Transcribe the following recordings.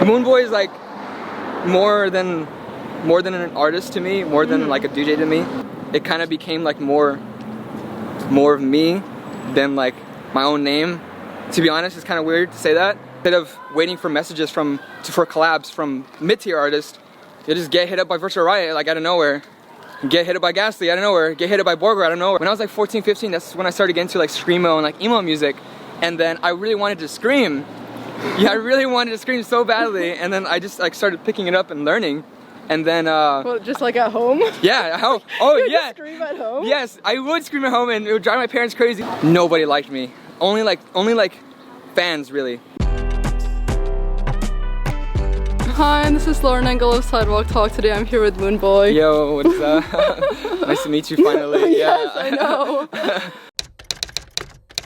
Moonboy is like more than an artist to me, more than like a DJ to me. It kind of became like more of me than like my own name. To be honest, it's kind of weird to say that. Instead of waiting for messages for collabs from mid-tier artists, you just get hit up by Virtual Riot like out of nowhere. Get hit up by Ghastly out of nowhere. Get hit up by Borgore out of nowhere. When I was like 14, 15, that's when I started getting into like screamo and like emo music. And then I really wanted to scream. Yeah, I really wanted to scream so badly. And then I just like started picking it up and learning. And then well, just like at home? Yeah, oh you yeah. Scream at home? Yes, I would scream at home and it would drive my parents crazy. Nobody liked me. Only like fans really. Hi, this is Lauren Engel of Sidewalk Talk. Today I'm here with Moonboy. Yo, what's up? Nice to meet you finally. Yes, I know.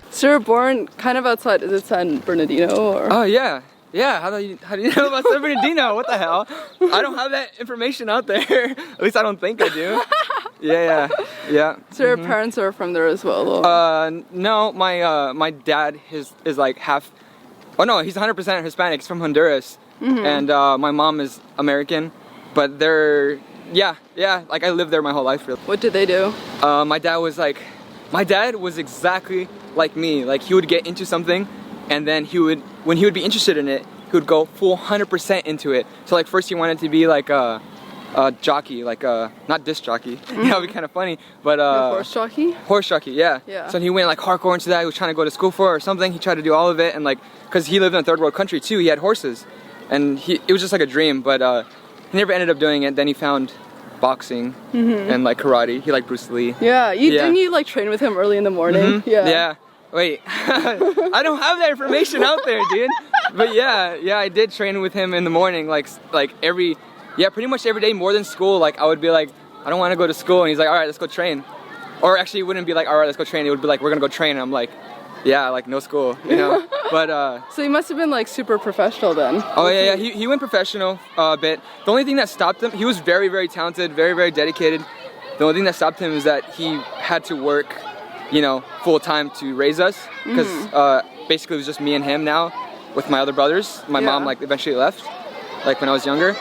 So you're born kind of outside, is it San Bernardino or? Oh yeah. Yeah, how do you know about San Bernardino? What the hell? I don't have that information out there. At least I don't think I do. Yeah. So your parents are from there as well? Or? No, my dad is like half, oh no, he's 100% Hispanic, he's from Honduras. And my mom is American, but they're, yeah, like I lived there my whole life really. What did they do? My dad was exactly like me. Like he would get into something and then when he would be interested in it, he would go full 100% into it. So like first he wanted to be like a jockey, like not disc jockey. That would be kind of funny, but horse jockey? Horse jockey, yeah. So he went like hardcore into that. He was trying to go to school for it or something. He tried to do all of it, and like, cause he lived in a third world country too, he had horses. And it was just like a dream, but he never ended up doing it. Then he found boxing and like karate. He liked Bruce Lee. Yeah, didn't you like train with him early in the morning? Yeah. Wait, I don't have that information out there, dude. But yeah, I did train with him in the morning, like pretty much every day more than school. Like I would be like, I don't want to go to school, and he's like, all right, let's go train. Or actually, it wouldn't be like, all right, let's go train. It would be like, we're gonna go train. And I'm like, yeah, like no school, you know. But so he must have been like super professional then. Oh yeah, he went professional a bit. The only thing that stopped him, he was very, very talented, very, very dedicated. The only thing that stopped him is that he had to work, you know, full time to raise us, because basically it was just me and him now with my other brothers. My mom like eventually left, like when I was younger.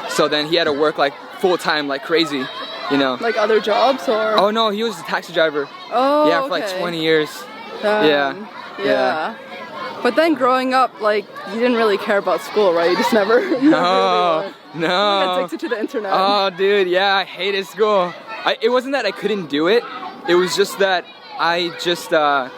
So then he had to work like full time, like crazy, you know. Like other jobs or? Oh no, he was a taxi driver. Oh, yeah, for like 20 years. Yeah. But then growing up, like, you didn't really care about school, right? You just never. No. You got addicted to the internet. Oh, dude, yeah, I hated school. It wasn't that I couldn't do it. It was just that I just, I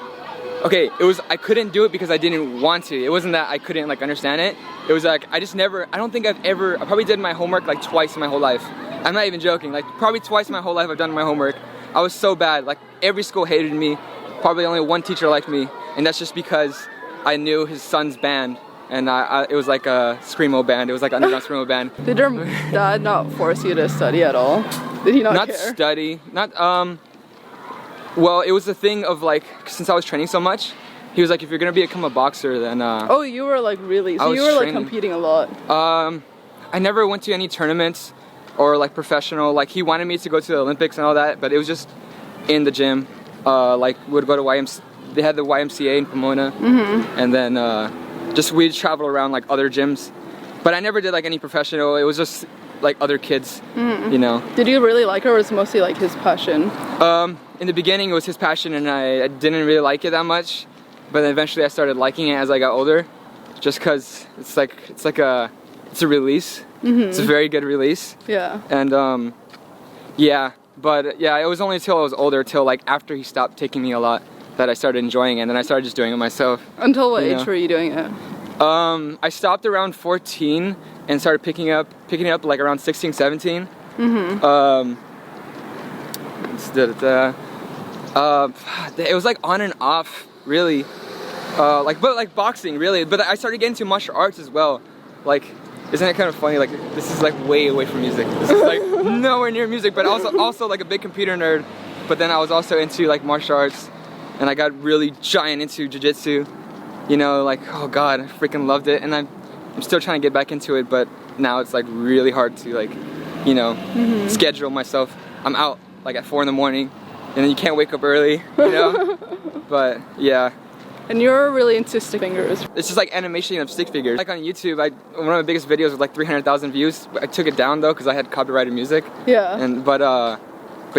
couldn't do it because I didn't want to. It wasn't that I couldn't, like, understand it. It was like, I probably did my homework, like, twice in my whole life. I'm not even joking. Like, probably twice in my whole life I've done my homework. I was so bad. Like, every school hated me. Probably only one teacher liked me, and that's just because I knew his son's band, and it was like a screamo band. It was like an underground screamo band. Did your dad not force you to study at all? Did he not care? Study, well, it was the thing of like, since I was training so much, he was like, if you're gonna become a boxer, then oh, you were like really, so you were like competing a lot. I never went to any tournaments or like professional, like he wanted me to go to the Olympics and all that, but it was just in the gym. Like would go to they had the YMCA in Pomona, and then we'd travel around like other gyms, but I never did like any professional. It was just like other kids, you know. Did you really like it, or was it mostly like his passion? In the beginning it was his passion, and I didn't really like it that much, but then eventually I started liking it as I got older, just because it's a release. It's a very good release. Yeah. And yeah. But yeah, it was only until I was older, till like after he stopped taking me a lot, that I started enjoying it, and then I started just doing it myself. Until what age were you doing it? I stopped around 14 and started picking it up like around 16, 17. It was like on and off, really. But like boxing, really. But I started getting into martial arts as well. Like, isn't it kind of funny? Like, this is like way away from music. This is like nowhere near music, but also like a big computer nerd. But then I was also into like martial arts, and I got really giant into jiu-jitsu. You know, like, oh god, I freaking loved it, and I'm still trying to get back into it, but now it's like really hard to like, you know, schedule myself. I'm out like at 4 in the morning, and then you can't wake up early, you know. But yeah. And you're really into stick figures. It's just like animation of stick figures. Like on YouTube, one of my biggest videos was like 300,000 views. I took it down though because I had copyrighted music. Yeah. But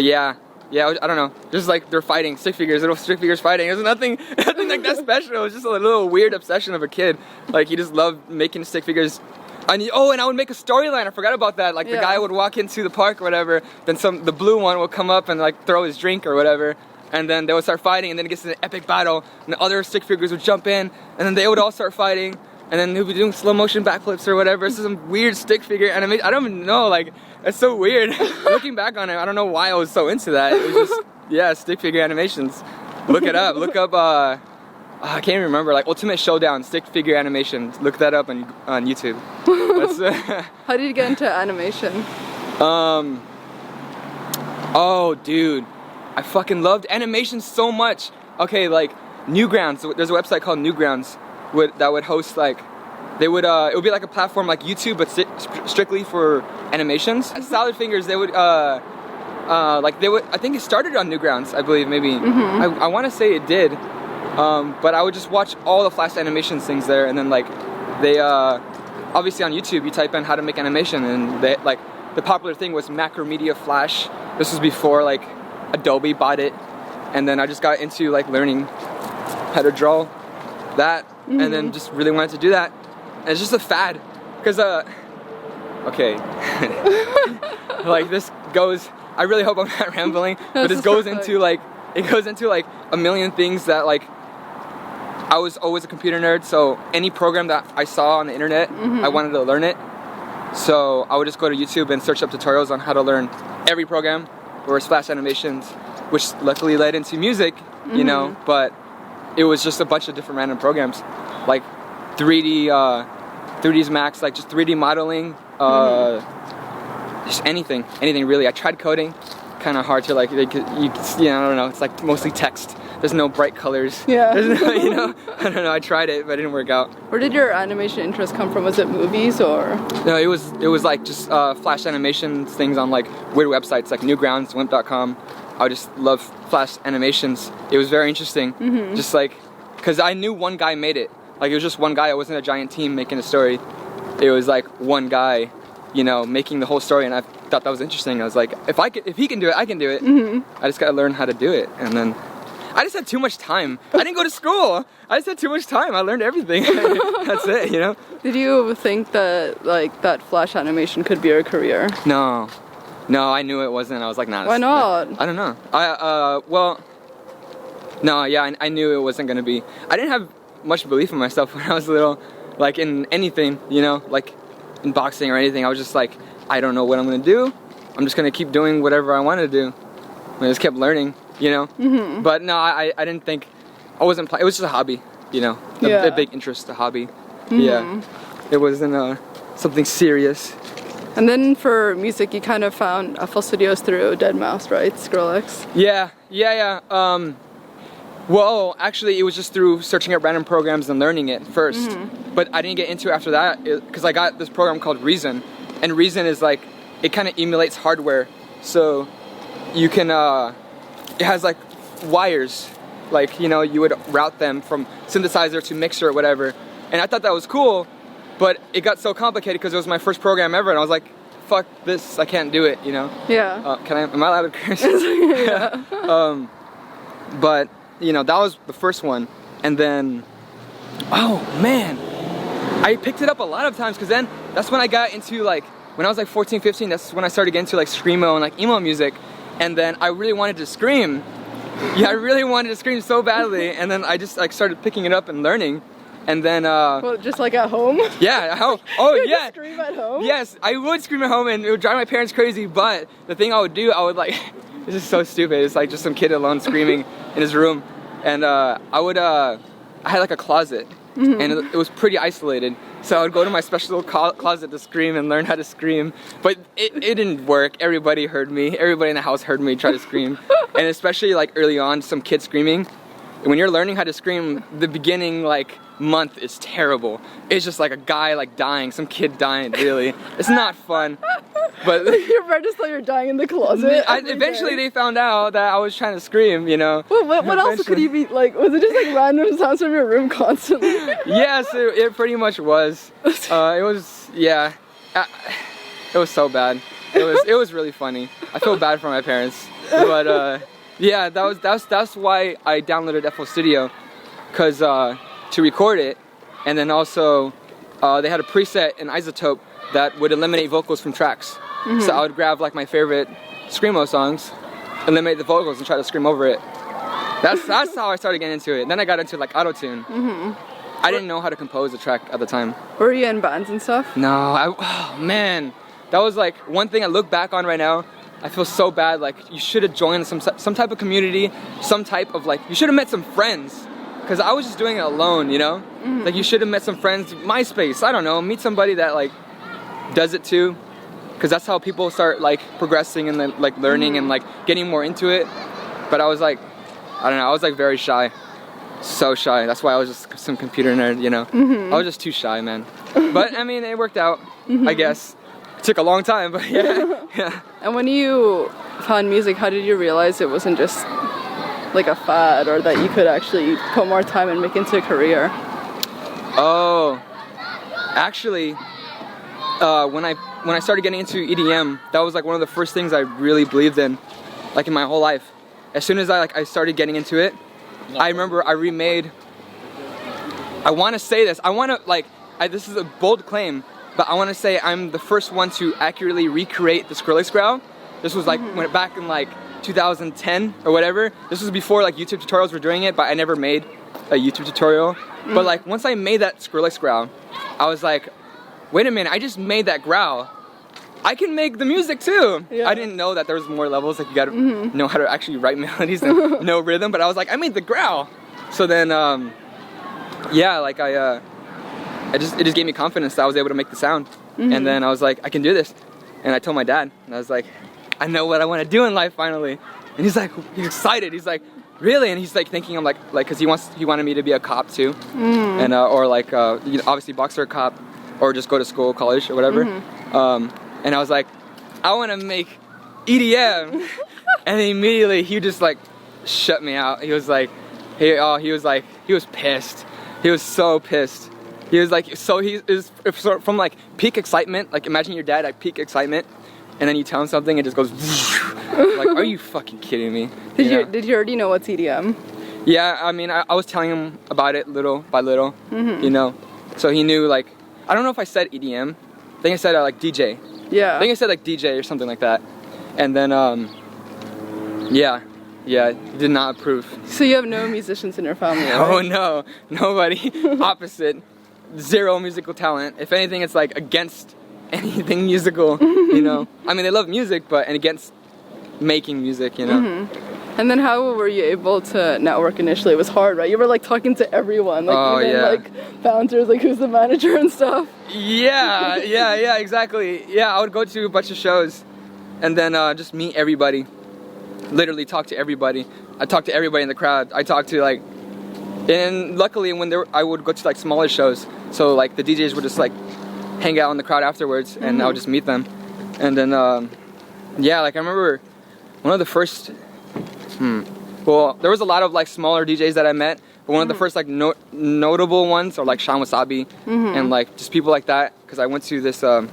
yeah, I don't know. Just like they're fighting stick figures, little stick figures fighting. There's nothing like that special. It was just a little weird obsession of a kid. Like he just loved making stick figures. And I would make a storyline. I forgot about that. Like the guy would walk into the park or whatever. Then the blue one would come up and like throw his drink or whatever. And then they would start fighting, and then it gets to an epic battle, and the other stick figures would jump in, and then they would all start fighting, and then they would be doing slow motion backflips or whatever. This is some weird stick figure animation. I don't even know, like, it's so weird. Looking back on it, I don't know why I was so into that. It was just, yeah, stick figure animations. Look it up. Look up, I can't even remember, like Ultimate Showdown stick figure animation. Look that up on YouTube. How did you get into animation? Oh, dude. I fucking loved animation so much. Okay, like Newgrounds. There's a website called Newgrounds that would host like, it would be like a platform like YouTube, but strictly for animations. Solid Fingers, they would I think it started on Newgrounds, I believe, maybe. I want to say it did, but I would just watch all the Flash animations things there, and then like they obviously on YouTube you type in how to make animation, and they like the popular thing was Macromedia Flash. This was before like Adobe bought it, and then I just got into like learning how to draw that, and then just really wanted to do that. And it's just a fad, because okay, like this goes. I really hope I'm not rambling, but this goes into like a million things that like. I was always a computer nerd, so any program that I saw on the internet, I wanted to learn it. So I would just go to YouTube and search up tutorials on how to learn every program. Or Flash animations, which luckily led into music, you know, but it was just a bunch of different random programs, like 3Ds Max, like just 3D modeling, just anything really. I tried coding, kind of hard to like, I don't know, it's like mostly text. There's no bright colors. Yeah. There's no, you know, I don't know, I tried it, but it didn't work out. Where did your animation interest come from? Was it movies or? No, it was like just Flash animation things on like weird websites like Newgrounds, Wimp.com. I just love Flash animations. It was very interesting. Just like, cause I knew one guy made it. Like it was just one guy. It wasn't a giant team making a story. It was like one guy, you know, making the whole story, and I thought that was interesting. I was like, if he can do it, I can do it. I just gotta learn how to do it, and then. I just had too much time. I didn't go to school. I just had too much time. I learned everything. That's it, you know? Did you think that like that Flash animation could be your career? No, I knew it wasn't. I was like, nah. Why not? I don't know. I knew it wasn't gonna be. I didn't have much belief in myself when I was little, like in anything, you know, like in boxing or anything. I was just like, I don't know what I'm gonna do. I'm just gonna keep doing whatever I want to do. I just kept learning. You know, but no, I didn't think, I wasn't playing. It was just a hobby, you know, a big interest, a hobby. Yeah, it wasn't something serious. And then for music, you kind of found FL Studios through Deadmau5, right? Skrillex. Yeah. Well, actually, it was just through searching up random programs and learning it first. But I didn't get into it after that because I got this program called Reason, and Reason is like, it kind of emulates hardware, so you can. It has like wires, like, you know, you would route them from synthesizer to mixer or whatever, and I thought that was cool, but it got so complicated because it was my first program ever, and I was like, fuck this, I can't do it, you know? Yeah. Am I allowed to curse? Yeah. But, you know, that was the first one, and then, oh man, I picked it up a lot of times, because then that's when I got into like, when I was like 14, 15, that's when I started getting into like screamo and like emo music. And then I really wanted to scream. Yeah, I really wanted to scream so badly. And then I just like started picking it up and learning. And then well, just like at home? Yeah, oh yeah. Scream at home? Yes, I would scream at home, and it would drive my parents crazy, but the thing I would do, I would like, this is so stupid. It's like just some kid alone screaming in his room. And I had like a closet, and it was pretty isolated. So I would go to my special closet to scream and learn how to scream. But it didn't work. Everybody heard me. Everybody in the house heard me try to scream. And especially like early on, some kid screaming. When you're learning how to scream, the beginning like month is terrible. It's just like a guy like dying, some kid dying, really. It's not fun. But your parents just thought you were dying in the closet. Eventually they found out that I was trying to scream, you know. What else could you be like? Was it just like random sounds from your room constantly? Yes, it pretty much was. It was, yeah. It was so bad. It was really funny. I feel bad for my parents, but yeah, that's why I downloaded FL Studio, cause to record it, and then also they had a preset in Isotope that would eliminate vocals from tracks. So I would grab like my favorite screamo songs, eliminate the vocals, and try to scream over it. That's how I started getting into it. Then I got into like auto-tune. I didn't know how to compose a track at the time. Were you in bands and stuff? No, oh man, that was like one thing I look back on right now. I feel so bad. Like you should have joined some type of community, some type of like you should have met some friends. Cause I was just doing it alone, you know. Like you should have met some friends. MySpace, I don't know, meet somebody that like does it too. Cause that's how people start like progressing and then like learning and like getting more into it. But I was like, I don't know, I was like very shy. So shy. That's why I was just some computer nerd, you know. I was just too shy, man. But I mean, it worked out, I guess. It took a long time, but yeah. And when you found music, how did you realize it wasn't just like a fad, or that you could actually put more time and make into a career? Oh, actually, when I started getting into EDM, that was like one of the first things I really believed in, like in my whole life. As soon as I started getting into it, I remember I remade. I want to say this. I want to like. This is a bold claim, but I want to say I'm the first one to accurately recreate the Skrillex growl. This was like when back in like 2010 or whatever. This was before like YouTube tutorials were doing it, but I never made a YouTube tutorial. But like once I made that Skrillex growl, I was like, wait a minute, I just made that growl. I can make the music too. Yeah. I didn't know that there was more levels, like you gotta know how to actually write melodies and know rhythm, but I was like, I made the growl. So then, yeah, like it just gave me confidence that I was able to make the sound. And then I was like, I can do this. And I told my dad, and I was like, I know what I want to do in life finally. And he's like, he's excited. He's like, really? And he's like thinking I'm like, cause he wanted me to be a cop too. And, or like, you know, obviously boxer a cop, or just go to school, college or whatever. And I was like, I want to make EDM. And immediately he just like shut me out. He was like, he was pissed. He was so pissed. He was like, so he is from like peak excitement. Like imagine your dad at peak excitement, and then you tell him something, it just goes. Like, are you fucking kidding me? Did you already know what's EDM? Yeah, I mean, I was telling him about it little by little, you know. So he knew like, I don't know if I said EDM. I think I said like DJ. Yeah. I think I said like DJ or something like that. And then, yeah, he did not approve. So you have no musicians in your family, right? Oh no, nobody. Opposite. Zero musical talent. If anything, it's like against anything musical, you know. I mean, they love music, but and against making music, you know. And then how were you able to network initially? It was hard, right? You were like talking to everyone, like even like bouncers, like who's the manager and stuff. Yeah, exactly. Yeah, I would go to a bunch of shows and then just meet everybody. Literally talk to everybody. I talked to everybody in the crowd. I talked to like, and luckily when I would go to like smaller shows, so like the DJs would just like hang out in the crowd afterwards, and I would just meet them. And then yeah, like I remember one of the first. Well, there was a lot of like smaller DJs that I met, but one of the first like notable ones are like Sean Wasabi and like just people like that. Because I went to this, I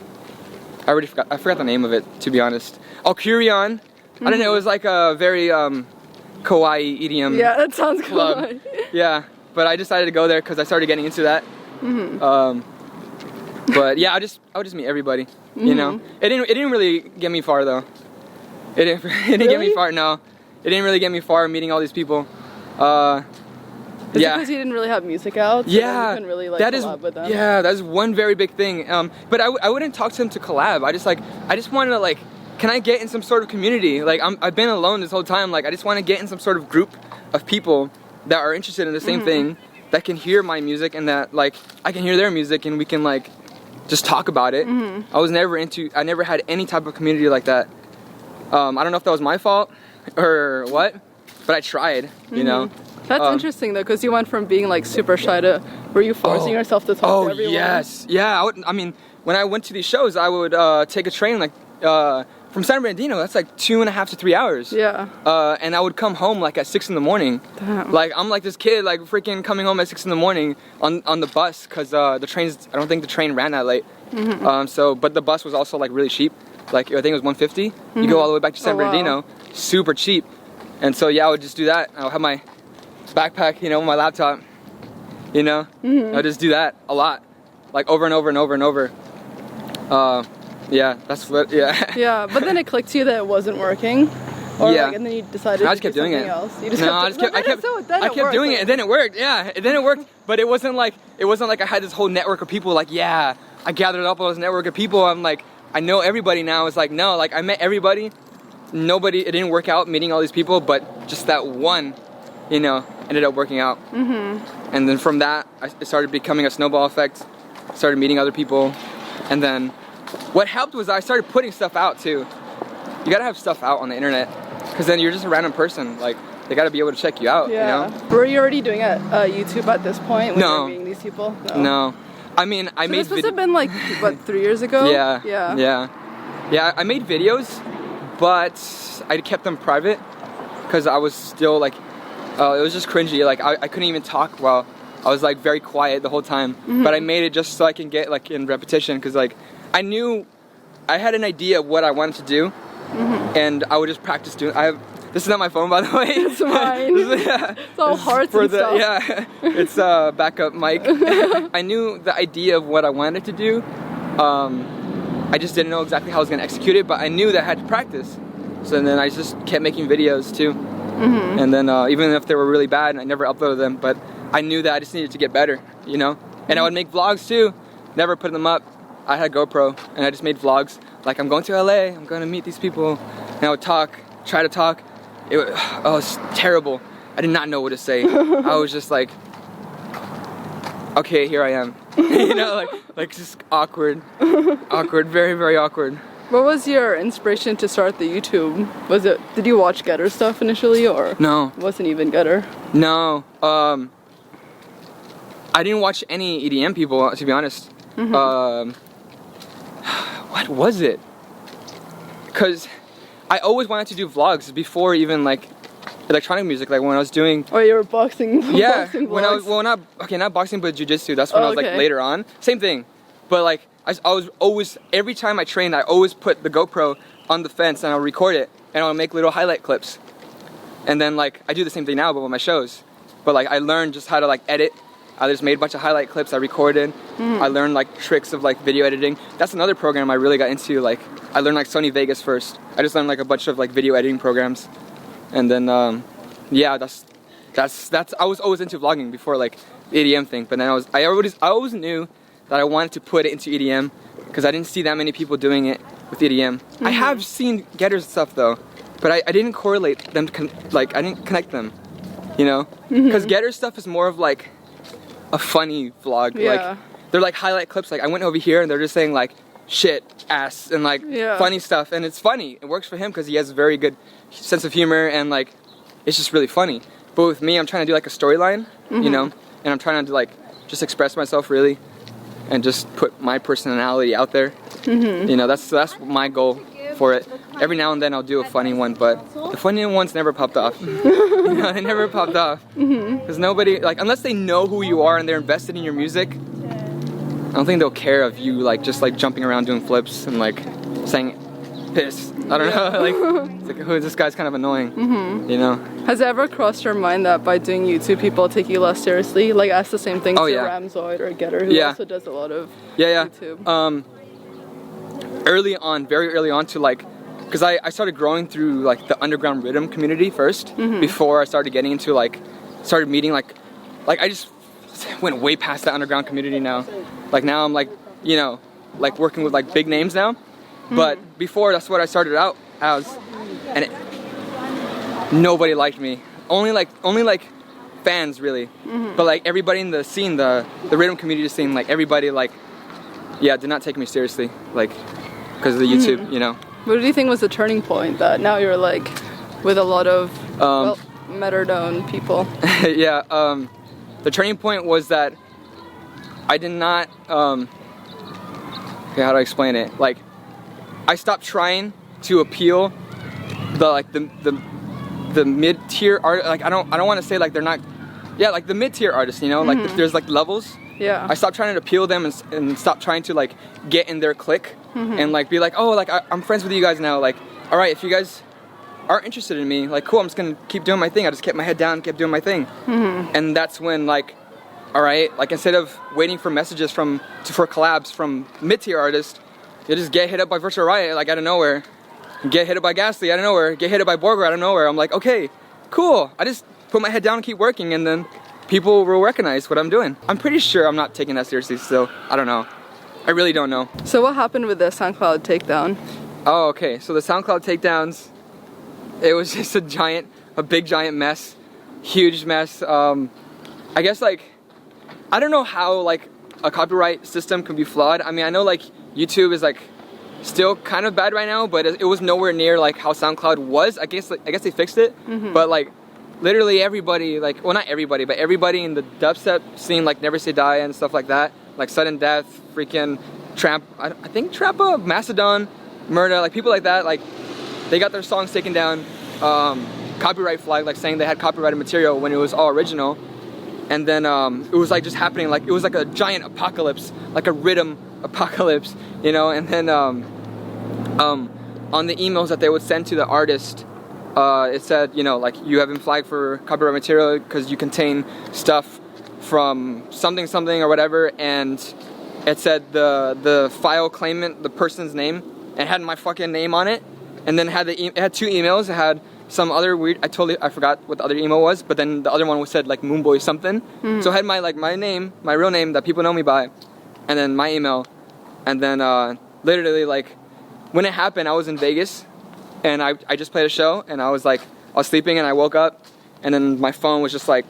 forgot the name of it, to be honest. Oh, Curion. I don't know. It was like a very kawaii EDM. Yeah, that sounds club. Kawaii. Yeah, but I decided to go there because I started getting into that. But yeah, I would just meet everybody. You know, it didn't really get me far though. It didn't get me far. No. It didn't really get me far meeting all these people. Is it because you didn't really have music out? So yeah, you couldn't really, like, collab with them? Yeah, that's one very big thing. But I wouldn't talk to them to collab. I just wanted to like, can I get in some sort of community? Like I've been alone this whole time. Like I just want to get in some sort of group of people that are interested in the same thing, that can hear my music and that like I can hear their music and we can like just talk about it. I never had any type of community like that. I don't know if that was my fault or what, but I tried, you know. That's interesting though, because you went from being like super shy to, were you forcing yourself to talk to everyone? Yes, yeah. I mean, when I went to these shows, I would take a train like from San Bernardino, that's like 2.5 to 3 hours. Yeah. And I would come home like at 6 in the morning. Damn. Like I'm like this kid, like freaking coming home at 6 in the morning on the bus, cause the trains. I don't think the train ran that late. But the bus was also like really cheap. Like I think it was 150. You go all the way back to San Bernardino, super cheap. And so yeah, I would just do that. I would have my backpack, you know, my laptop. You know, I would just do that a lot, like over and over and over and over. Yeah, that's what. Yeah. Yeah, but then it clicked to you that it wasn't working. Or Yeah. Like, and then you decided I to just kept do doing something it. else. You just No, I kept doing it, and then it worked. Yeah, and then it worked. But it wasn't like I had this whole network of people. Like, yeah, I gathered up all this network of people. I'm like, I know everybody now. It's like, no, like I met everybody. Nobody. It didn't work out meeting all these people, but just that one, you know, ended up working out. And then from that, it started becoming a snowball effect. Started meeting other people, and then what helped was I started putting stuff out too. You gotta have stuff out on the internet, because then you're just a random person. Like, they gotta be able to check you out, you know? Were you already doing YouTube at this point when you were meeting these people? No. I mean, I made this must have been like, what, 3 years ago? Yeah, I made videos, but I kept them private, because I was still like, it was just cringy. Like, I couldn't even talk well. I was like very quiet the whole time. But I made it just so I can get like in repetition, because like, I knew, I had an idea of what I wanted to do, and I would just practice doing. This is not my phone, by the way. It's mine. It's all hearts and stuff. Yeah, it's a backup mic. I knew the idea of what I wanted to do. I just didn't know exactly how I was gonna execute it, but I knew that I had to practice. So then I just kept making videos too. And then even if they were really bad, I never uploaded them, but I knew that I just needed to get better, you know? And I would make vlogs too, never put them up. I had a GoPro, and I just made vlogs. Like, I'm going to LA, I'm gonna meet these people, and I would try to talk. It was terrible. I did not know what to say. I was just like, okay, here I am. You know, like just awkward, very, very awkward. What was your inspiration to start the YouTube? Did you watch Getter stuff initially, or? No. It wasn't even Getter? No, I didn't watch any EDM people, to be honest. What was it? Because I always wanted to do vlogs before even like electronic music, like when I was doing. Oh, you were boxing. Yeah, boxing when I was not boxing, but jujitsu. That's when I was like later on. Same thing, but like I was always, every time I trained, I always put the GoPro on the fence and I'll record it and I'll make little highlight clips. And then like I do the same thing now, but with my shows. But like I learned just how to like edit. I just made a bunch of highlight clips I recorded. I learned like tricks of like video editing. That's another program I really got into. Like I learned like Sony Vegas first. I just learned like a bunch of like video editing programs. And then yeah, that's I was always into vlogging before like the EDM thing. But then I always knew that I wanted to put it into EDM, because I didn't see that many people doing it with EDM. I have seen Getter's stuff though, but I didn't correlate them I didn't connect them, you know? Because Getter's stuff is more of like a funny vlog. Like they're like highlight clips. Like I went over here and they're just saying like shit, ass, and like funny stuff, and it's funny. It works for him because he has a very good sense of humor, and like it's just really funny. But with me, I'm trying to do like a storyline, you know, and I'm trying to like just express myself really, and just put my personality out there. You know, that's my goal for it. Every now and then I'll do a funny one, but the funny ones never popped off. You know, they never popped off. Because nobody, like, unless they know who you are and they're invested in your music, I don't think they'll care of you like just like jumping around doing flips and like saying piss. I don't know. Like, it's like, oh, this guy's kind of annoying. You know. Has it ever crossed your mind that by doing YouTube, people take you less seriously? Like, ask the same thing to Ramzoid or Getter, who also does a lot of YouTube. Early on, very early on, to like, because I started growing through like the underground riddim community first, before I started getting into like, started meeting like I just went way past the underground community now. Like now I'm like, you know, like working with like big names now. But before, that's what I started out as, and nobody liked me. Only like fans really. But like everybody in the scene, the riddim community scene, like everybody like, yeah, did not take me seriously, like because of the YouTube, you know. What do you think was the turning point that now you're like with a lot of better-known people? Yeah, the turning point was that I did not. Okay, how do I explain it? Like, I stopped trying to appeal the mid-tier art. Like I don't want to say like they're not, yeah, like the mid-tier artists, you know, like there's like levels. Yeah. I stopped trying to appeal them and stopped trying to like get in their clique and like be like, oh, like I'm friends with you guys now. Like, all right, if you guys are interested in me, like cool, I'm just gonna keep doing my thing. I just kept my head down, kept doing my thing. And that's when like, all right, like instead of waiting for messages for collabs from mid-tier artists, you just get hit up by Virtual Riot like out of nowhere, get hit up by Ghastly out of nowhere, get hit up by Borgore out of nowhere. I'm like, okay, cool. I just put my head down and keep working, and then people will recognize what I'm doing. I'm pretty sure I'm not taking that seriously still. I don't know. I really don't know. So what happened with the SoundCloud takedown? Oh, okay. So the SoundCloud takedowns, it was just a big giant mess, huge mess. I guess like, I don't know how like a copyright system can be flawed. I mean, I know like YouTube is like still kind of bad right now, but it was nowhere near like how SoundCloud was. I guess they fixed it, but like literally everybody, like, well not everybody, but everybody in the dubstep scene, like Never Say Die and stuff like that, like Sudden Death, freaking Tramp, I think Trappa, Macedon, Murda, like people like that, like they got their songs taken down, copyright flag, like saying they had copyrighted material when it was all original. And then it was like just happening, like it was like a giant apocalypse, like a riddim apocalypse, you know. And then on the emails that they would send to the artist, it said, you know, like you have been flagged for copyright material because you contain stuff from something or whatever. And it said the file claimant, the person's name, and it had my fucking name on it. And then it had two emails. It had some other weird, I forgot what the other email was, but then the other one said like MOONBOY something. So I had my name, my real name that people know me by, and then my email. And then literally like when it happened, I was in Vegas and I just played a show, and I was sleeping and I woke up, and then my phone was just like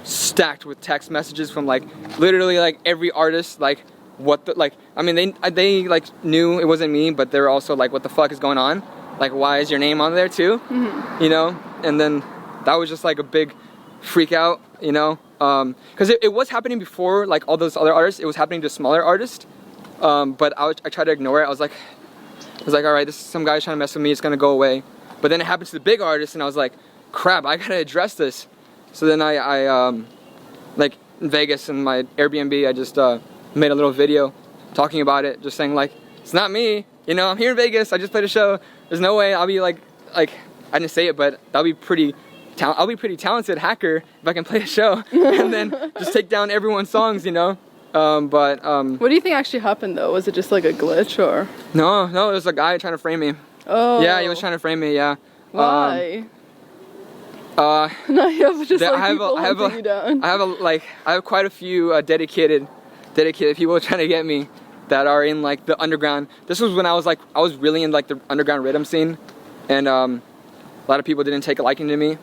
stacked with text messages from like literally like every artist, like I mean they like knew it wasn't me, but they were also like, what the fuck is going on? Like, why is your name on there too? You know? And then that was just like a big freak out, you know? Because it was happening before, like all those other artists, it was happening to smaller artists. But I tried to ignore it. I was like, all right, this is some guy trying to mess with me, it's gonna go away. But then it happened to the big artists, and I was like, crap, I gotta address this. So then I like in Vegas in my Airbnb, I just made a little video talking about it, just saying like, it's not me, you know, I'm here in Vegas, I just played a show. There's no way I'll be like I didn't say it, but I'll be pretty talented hacker if I can play a show and then just take down everyone's songs, you know. What do you think actually happened though? Was it just like a glitch or? No, it was a guy trying to frame me. Oh. Yeah, he was trying to frame me. Yeah. Why? No, you have just like people hunting you down. I have quite a few dedicated people trying to get me that are in like the underground. This was when I was really in like the underground riddim scene, and a lot of people didn't take a liking to me,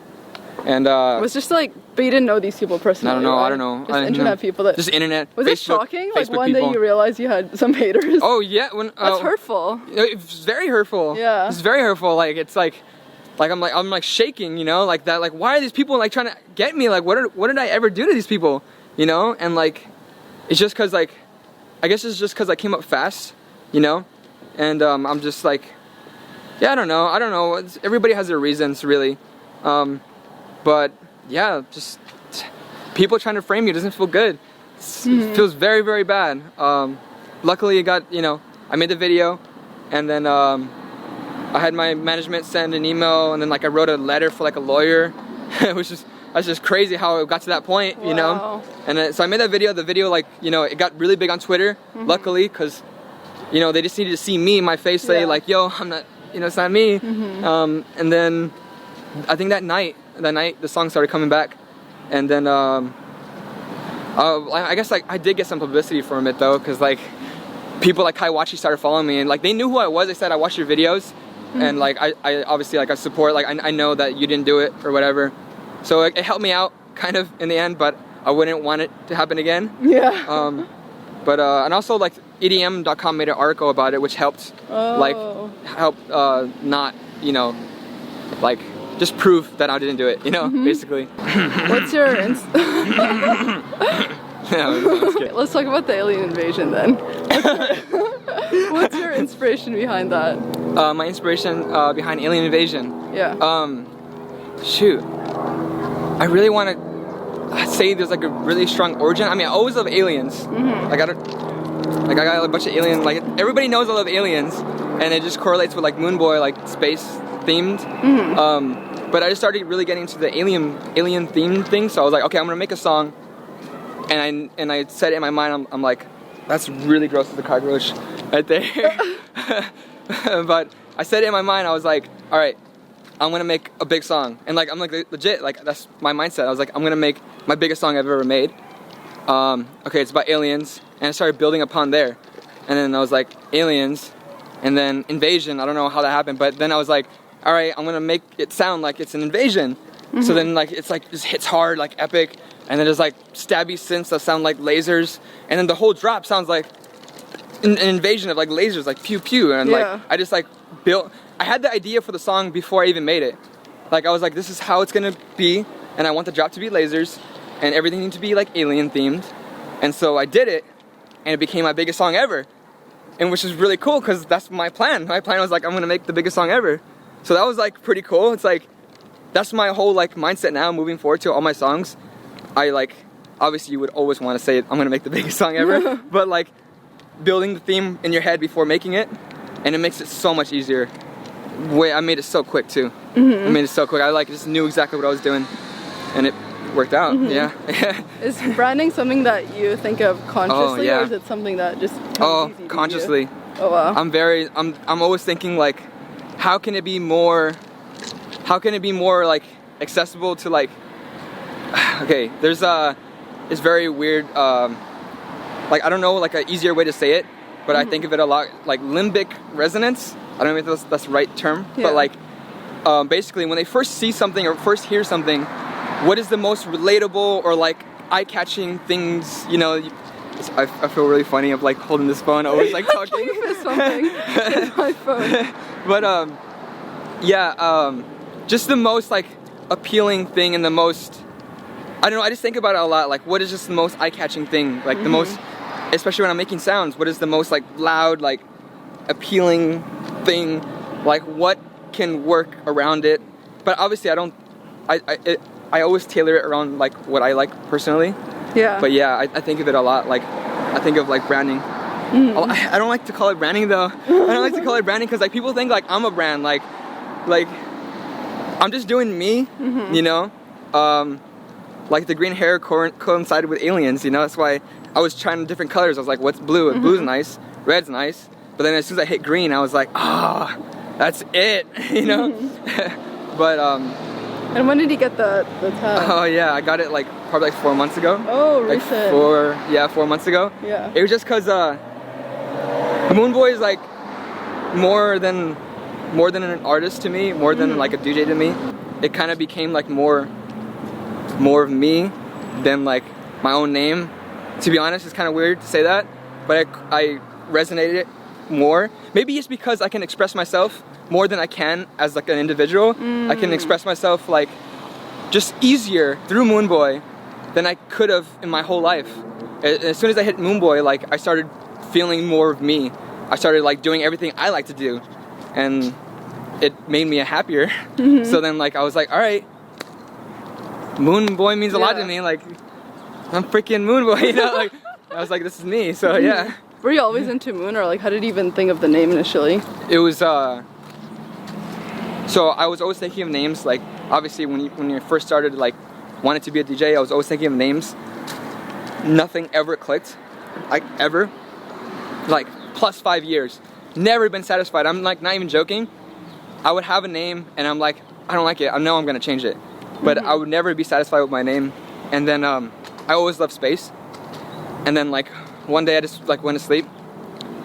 and it was just like, but you didn't know these people personally. I don't know. Just internet people that. Just internet. Was Facebook, it shocking? Like Facebook one people. day you realized you had some haters. Oh yeah, That's hurtful. It's very hurtful. Yeah. It's very hurtful. Like it's like I'm shaking, you know, like that. Like why are these people like trying to get me? Like what did I ever do to these people? You know, and like it's just cause like. I guess it's just because I came up fast, you know, and I'm just like, yeah, I don't know. Everybody has their reasons, really, but yeah, just people trying to frame you doesn't feel good. It feels very, very bad. Luckily, I made the video, and then I had my management send an email, and then like I wrote a letter for like a lawyer, which is. That's just crazy how it got to that point, you know? And then, so I made that video. The video, like, you know, it got really big on Twitter, luckily, because, you know, they just needed to see me, my face, say, like, yo, I'm not, you know, it's not me. And then I think that night, the song started coming back. And then I guess, like, I did get some publicity from it, though, because, like, people like Kaiwachi started following me, and, like, they knew who I was. They said, I watched your videos, and, like, I obviously, like, I support, like, I know that you didn't do it or whatever. So it helped me out kind of in the end, but I wouldn't want it to happen again. Yeah. But and also like EDM.com made an article about it, which helped not, you know, like just prove that I didn't do it, you know, basically. What's your Yeah, I'm just kidding. Let's talk about the alien invasion then. What's your inspiration behind that? My inspiration behind alien invasion. Yeah. Shoot. I really want to say there's like a really strong origin. I mean, I always love aliens. Mm-hmm. I got a bunch of alien, like everybody knows I love aliens, and it just correlates with like Moonboy, like space themed. Mm-hmm. But I just started really getting into the alien themed thing. So I was like, okay, I'm gonna make a song, and I said it in my mind. I'm like, that's really gross as a cockroach right there. But I said it in my mind. I was like, all right, I'm gonna make a big song, and like I'm like legit, like that's my mindset. I was like, I'm gonna make my biggest song I've ever made. Okay, it's about aliens, and I started building upon there, and then I was like aliens, and then invasion. I don't know how that happened, but then I was like, all right, I'm gonna make it sound like it's an invasion. Mm-hmm. So then like it's like just hits hard, like epic, and then there's like stabby synths that sound like lasers, and then the whole drop sounds like an invasion of like lasers, like pew pew, and like I just like built. I had the idea for the song before I even made it. Like I was like, this is how it's gonna be, and I want the drop to be lasers, and everything needs to be like alien themed. And so I did it, and it became my biggest song ever, and which is really cool because that's my plan. My plan was like, I'm gonna make the biggest song ever. So that was like pretty cool. It's like that's my whole like mindset now moving forward to all my songs. I like obviously you would always want to say I'm gonna make the biggest song ever, but like building the theme in your head before making it, and it makes it so much easier. I made it so quick too. Mm-hmm. I made it so quick. I like just knew exactly what I was doing, and it worked out. Mm-hmm. Yeah. Is branding something that you think of consciously, or is it something that just comes easy to consciously. you? Oh wow. I'm always thinking like, how can it be more like accessible to like, okay, there's it's very weird, like I don't know like an easier way to say it, but I think of it a lot like limbic resonance. I don't know if that's the right term, but like basically when they first see something or first hear something, what is the most relatable or like eye-catching things, you know? I feel really funny of like holding this phone, always like talking. Something in my phone. But just the most like appealing thing and the most, I don't know, I just think about it a lot, like what is just the most eye-catching thing, like the most, especially when I'm making sounds, what is the most like loud, like appealing thing, like what can work around it. But obviously I always tailor it around like what I like personally. Yeah. But yeah, I think of it a lot, like I think of like branding. I don't like to call it branding though. I don't like to call it branding because like people think like I'm a brand, like I'm just doing me, you know? Like the green hair coincided with aliens, you know? That's why I was trying different colors. I was like, what's blue? Blue's nice, red's nice. But then as soon as I hit green, I was like, that's it, you know? But and when did you get the tag? Oh yeah, I got it like probably like 4 months ago. Oh, recent. Like 4 months ago. Yeah. It was just cause Moonboy is like more than an artist to me, more than like a DJ to me. It kind of became like more of me than like my own name. To be honest, it's kind of weird to say that, but I resonated it more. Maybe it's because I can express myself more than I can as like an individual. I can express myself like just easier through Moonboy than I could have in my whole life. As soon as I hit Moonboy, like I started feeling more of me. I started like doing everything I like to do, and it made me happier. So then like I was like, all right, Moonboy means a lot to me. Like I'm freaking Moonboy, you know? Like I was like, this is me. So yeah. Were you always into Moon, or like how did you even think of the name initially? It was so I was always thinking of names, like obviously when you first started like wanted to be a DJ, I was always thinking of names. Nothing ever clicked, like ever. Like plus 5 years, never been satisfied. I'm like not even joking. I would have a name and I'm like, I don't like it. I know I'm gonna change it, but I would never be satisfied with my name. And then I always loved space. And then like one day I just like went to sleep,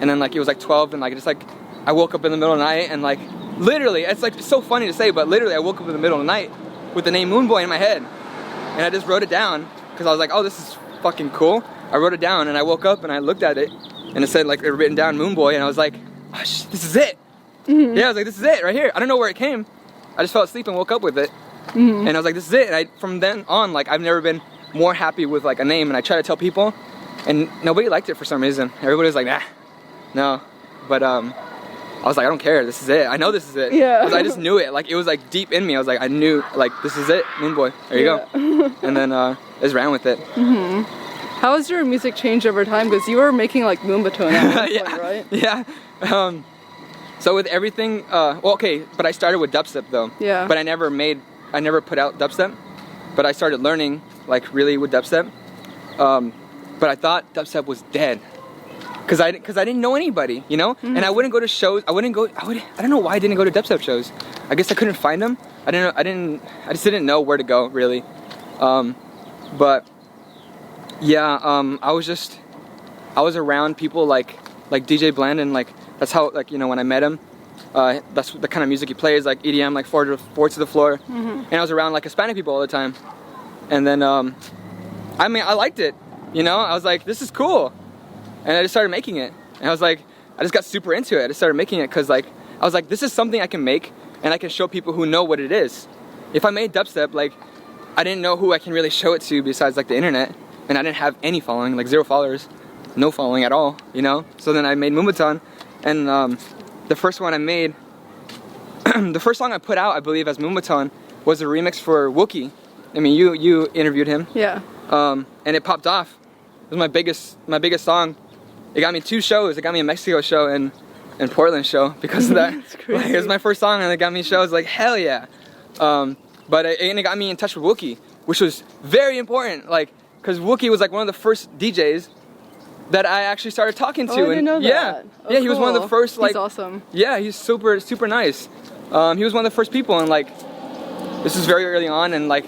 and then like it was like 12, and like I woke up in the middle of the night, and like literally, it's like so funny to say, but literally I woke up in the middle of the night with the name Moonboy in my head, and I just wrote it down because I was like, oh, this is fucking cool. I wrote it down, and I woke up and I looked at it, and it said like written down Moonboy, and I was like, oh, this is it. Yeah, I was like, this is it right here. I don't know where it came. I just fell asleep and woke up with it, and I was like, this is it. And from then on, like I've never been more happy with like a name, and I tried to tell people, and nobody liked it for some reason. Everybody was like, nah, no. But I was like, I don't care. This is it. I know this is it. Yeah. 'Cause I just knew it. Like it was like deep in me. I was like, I knew like this is it. Moonboy. There you go. And then I just ran with it. How has your music changed over time? Because you were making like moonbahton at one Yeah. point, right? Yeah. So with everything, well, okay, but I started with dubstep though. Yeah. But I never put out dubstep. But I started learning like really with dubstep. But I thought dubstep was dead. Cause I didn't know anybody, you know, and I wouldn't go to shows. I don't know why I didn't go to dubstep shows. I guess I couldn't find them. I just didn't know where to go really. But yeah, I was around people like DJ Blend, and like that's how, like, you know, when I met him, that's the kind of music he plays, like EDM, like four to the floor. And I was around like Hispanic people all the time. And then I mean, I liked it, you know. I was like, this is cool. And I just started making it. And I was like, I just got super into it. I just started making it because like, I was like, this is something I can make and I can show people who know what it is. If I made dubstep, like, I didn't know who I can really show it to besides like the internet. And I didn't have any following, like 0 followers, no following at all, you know? So then I made moonbahton, and the first one I made, the first song I put out, I believe, as moonbahton was a remix for Wookie. I mean, you interviewed him. Yeah. And it popped off. It was my biggest song. It got me 2 shows. It got me a Mexico show and Portland show because of that. That's crazy. Like, it was my first song, and it got me shows. Like, hell yeah. But it got me in touch with Wookie, which was very important. Like, because Wookie was like one of the first DJs that I actually started talking to. Oh, I didn't know that. Yeah, Oh, yeah, he was one of the first. Like, he's awesome. Yeah, he's super nice. He was one of the first people, and like, this is very early on, and like,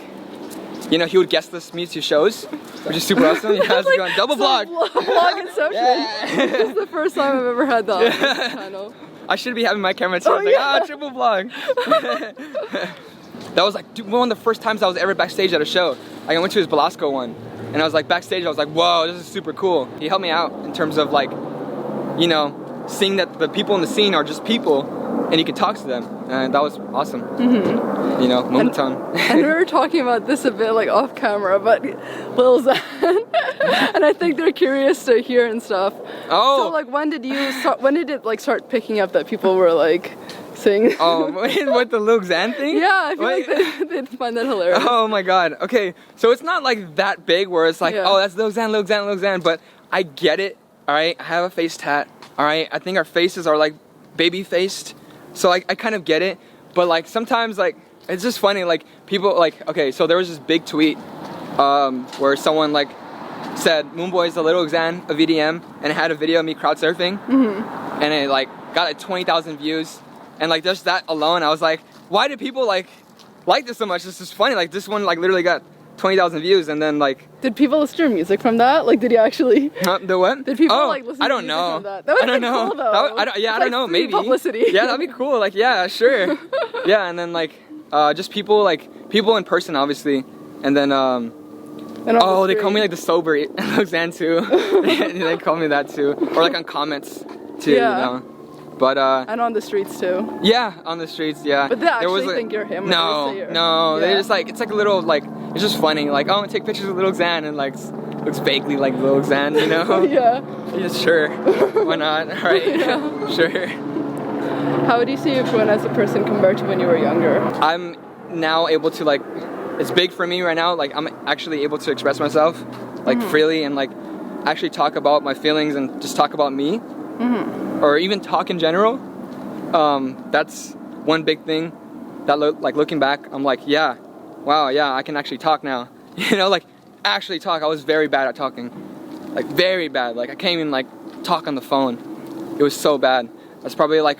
you know, he would guest list me to shows, which is super awesome. Yeah, how's it going? Double vlog. Vlog inception. Yeah. This is the first time I've ever had that on this channel. I should be having my camera too. Like, triple vlog. That was like one of the first times I was ever backstage at a show. Like, I went to his Belasco one, and I was like backstage. I was like, whoa, this is super cool. He helped me out in terms of like, you know, seeing that the people in the scene are just people, and you can talk to them, and that was awesome. You know, moonbahton. And we were talking about this a bit like off camera, but Lil Xan, and I think they're curious to hear and stuff. Oh. So like, when did it like start picking up that people were like saying? Oh, what, the Lil Xan thing? Yeah, I feel like they'd find that hilarious. Oh my god. Okay, so it's not like that big where it's like, oh, that's Lil Xan, Lil Xan, Lil Xan, but I get it. All right, I have a face tat. All right, I think our faces are like baby faced, so I kind of get it. But like sometimes like it's just funny, like people like, okay, so there was this big tweet where someone like said Moonboy is the Lil Xan of EDM, and it had a video of me crowd surfing, and it like got like 20,000 views, and like just that alone, I was like, why do people like this so much? This is funny. Like this one like literally got 20,000 views, and then like, did people listen to your music from that? Like, did you actually? The what? Did people like listen? I to don't music know. From that? That would be cool though. I don't know. Maybe publicity. Yeah, that'd be cool. Like, yeah, sure. Yeah, and then like just people in person, obviously, and then oh, they call me like the sober Lil Xan too. They call me that too, or like on comments too. Yeah. You know? But and on the streets too. Yeah, on the streets. Yeah. But they actually was, like, think you're him. No. Yeah. They just like, it's like a little like, it's just funny. Like, oh, I'm gonna take pictures of Lil Xan, and like looks vaguely like Lil Xan, you know? Yeah. Sure. Why not? All right. Yeah. Sure. How would you see your growing as a person compared to when you were younger? I'm now able to like, it's big for me right now. Like, I'm actually able to express myself like freely, and like actually talk about my feelings and just talk about me. Or even talk in general. That's one big thing that like looking back, I'm like, yeah, wow, yeah, I can actually talk now. You know, like actually talk. I was very bad at talking, like very bad. Like I can't even like talk on the phone. It was so bad. That's probably like,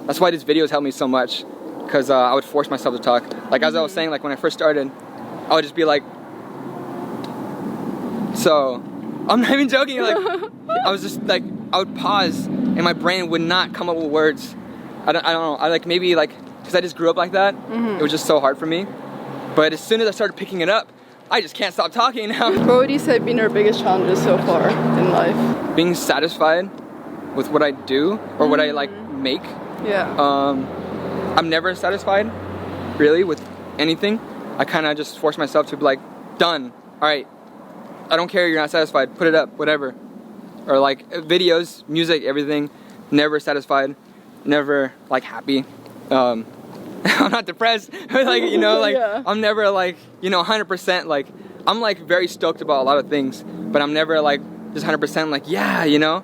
that's why these videos helped me so much, because I would force myself to talk. Like as I was saying, like when I first started, I would just be like, so, I'm not even joking, like I was just like, I would pause and my brain would not come up with words. I don't know, I like maybe like, because I just grew up like that, it was just so hard for me. But as soon as I started picking it up, I just can't stop talking now. What would you say have been your biggest challenges so far in life? Being satisfied with what I do, or what I like make. Yeah. I'm never satisfied, really, with anything. I kind of just force myself to be like, done. alright, I don't care, you're not satisfied, put it up, whatever. Or like videos, music, everything, never satisfied, never like happy. I'm not depressed, like, you know, like, yeah. I'm never like, you know, 100% like, I'm like very stoked about a lot of things, but I'm never like just 100% like, yeah, you know.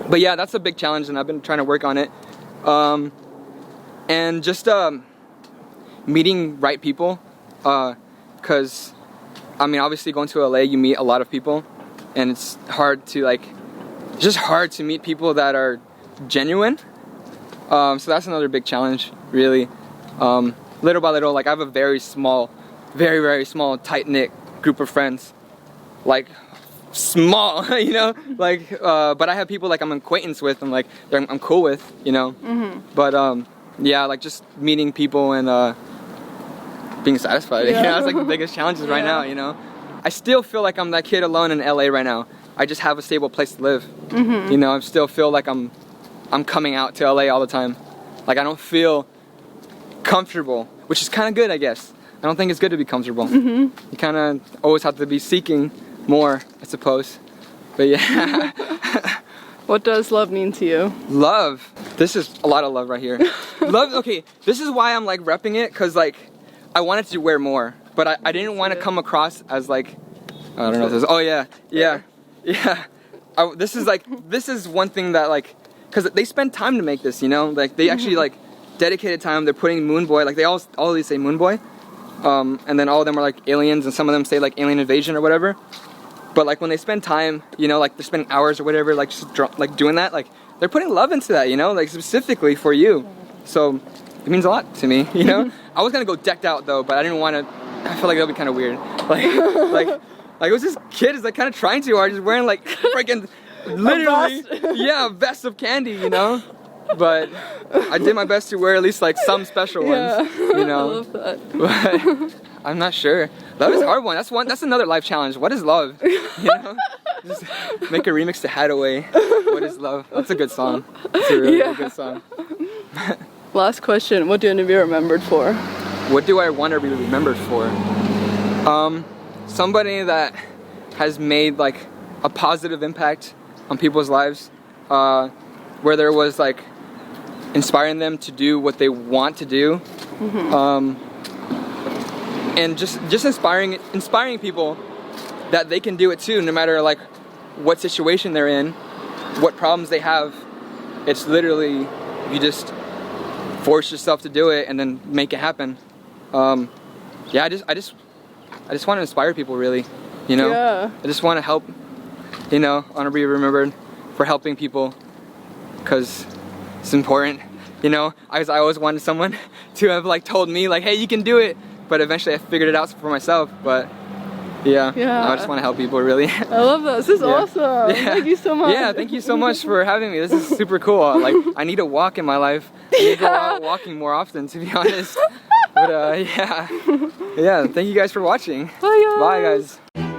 But yeah, that's a big challenge, and I've been trying to work on it. And just meeting right people, because I mean, obviously going to LA, you meet a lot of people, and it's hard to like, it's just hard to meet people that are genuine. So that's another big challenge, really. Little by little, like I have a very small, very small, tight-knit group of friends, like small, you know, like, but I have people like I'm acquaintance with and like I'm cool with, you know. But yeah, like just meeting people and being satisfied, you know, that's like the biggest challenges right now, you know. I still feel like I'm that kid alone in LA right now. I just have a stable place to live. You know, I still feel like I'm coming out to LA all the time. Like I don't feel comfortable, which is kind of good, I guess. I don't think it's good to be comfortable. You kind of always have to be seeking more, I suppose. But yeah. What does love mean to you? Love. This is a lot of love right here. Love, okay, this is why I'm like repping it, because like I wanted to wear more, but I didn't want to come across as like, I don't know if this is, oh yeah. This is one thing that like, because they spend time to make this, you know, like they actually like dedicated time. They're putting Moonboy, like they all these say Moonboy, and then all of them are like aliens, and some of them say like alien invasion or whatever. But like when they spend time, you know, like they're spending hours or whatever, like just like doing that, like they're putting love into that, you know, like specifically for you. So it means a lot to me, you know. I was gonna go decked out though, but I didn't want to. I feel like that would be kind of weird. Like it was this kid is like kind of trying too hard, just wearing like freaking literally, yeah, a vest of candy, you know. But I did my best to wear at least like some special ones, you know. I love that. But I'm not sure. Love is a hard one. That's another life challenge. What is love? You know? Just make a remix to Hadaway. What is love? That's a good song. It's a really good song. Last question. What do you want to be remembered for? What do I want to be remembered for? Somebody that has made like a positive impact on people's lives, whether it was like inspiring them to do what they want to do, and just inspiring people that they can do it too, no matter like what situation they're in, what problems they have. It's literally, you just force yourself to do it and then make it happen. Yeah, I just want to inspire people, really, you know. I just want to help, you know. I want to be remembered for helping people, because it's important, you know. I always wanted someone to have like told me like, hey, you can do it, but eventually I figured it out for myself. But yeah, I just want to help people, really. I love that. This is awesome. Thank you so much. Yeah, thank you so much for having me. This is super cool. Like, I need a walk in my life. I need to go out walking more often, to be honest. But yeah, thank you guys for watching. Bye guys. Bye guys.